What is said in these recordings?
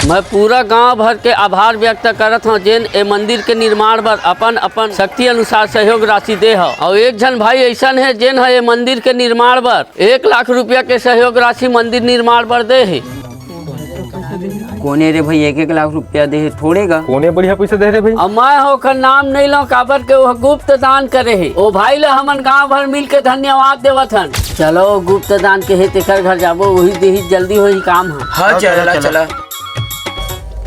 मैं पूरा गांव भर के आभार व्यक्त करत हूँ जेन ए मंदिर के निर्माण बर अपन अपन शक्ति अनुसार सहयोग राशि दे है। और एक जन भाई ऐसा है जेन है ये मंदिर के निर्माण बर 1 लाख रुपया के सहयोग राशि मंदिर निर्माण बर दे है। कोने रे भाई 1-1 लाख रुपया दे थोड़ेगा कोने बढ़िया पैसा दे रहे भाई। और मैं होकर नाम नहीं लो काबर के वो गुप्त दान करे है। ओ भाई ला हमन गांव भर मिल के धन्यवाद देवत हन। चलो गुप्त दान के हे तेकर घर जाबो वही देही जल्दी वही काम है। हाँ चला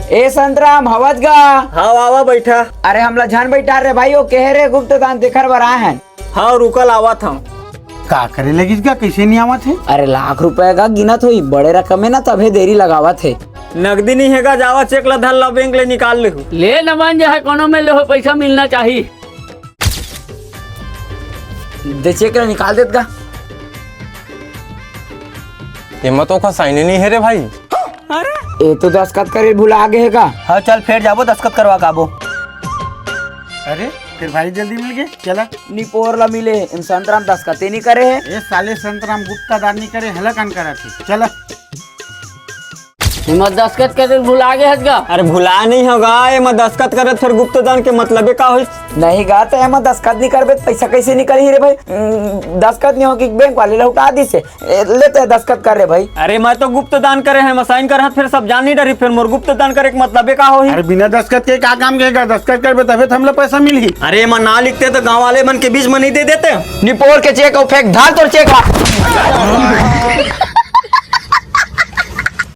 ए संतराम हवज गा। हाँ आवा बैठा। अरे हमला जान बैठा रे भाई वो कह रहे गुप्त दान देखर बर आए हैं। हाँ रुकल आवा था। का करे लगी क्या कैसे नहीं आवा थे? अरे लाख रुपए का गिनत हुई बड़े रकम है ना तभी देरी लगावा थे। नगदी नहीं हैगा जावा चेक ला धर ला बैंक ले निकाल ले ले न बन जाए कोनो में ले हो पैसा मिलना चाहिए। दे चेक निकाल देत गा। हिम्मतों का साइन नहीं है रे भाई। ए तो दस्खत करे भूला गए का। हाँ चल फिर जाबो दस्खत करवा काबो। अरे फिर भाई जल्दी मिल गए। चला निपोर ला मिले इन संतराम दस्खत नहीं करे है। ये साले संतराम गुप्ता दान नहीं करे हलकन करा थे। चला हिम्मत दस्खत करे भुला गए हजगा। अरे भुला नहीं होगा ये मैं दस्खत करत फिर गुप्त दान के मतलब का हो नहीं गा तो एमा दस्खत नहीं करबे पैसा कैसे निकल ही रे भाई। दस्खत नहीं हो कि बैंक वाले लौटा दी से लेते दस्खत कर रे भाई। अरे मैं तो गुप्त दान करे हैं साइन कर फिर सब जान नहीं डरी फिर मोर गुप्त दान करे के मतलब का हो। अरे बिना दस्खत के क्या काम करेगा? दस्खत करबे तबे हमला पैसा मिली। अरे मैं ना लिखते तो गाँव वाले मन के बीच में नहीं दे देते। निपोर के चेक फेंक धाल तोर चेक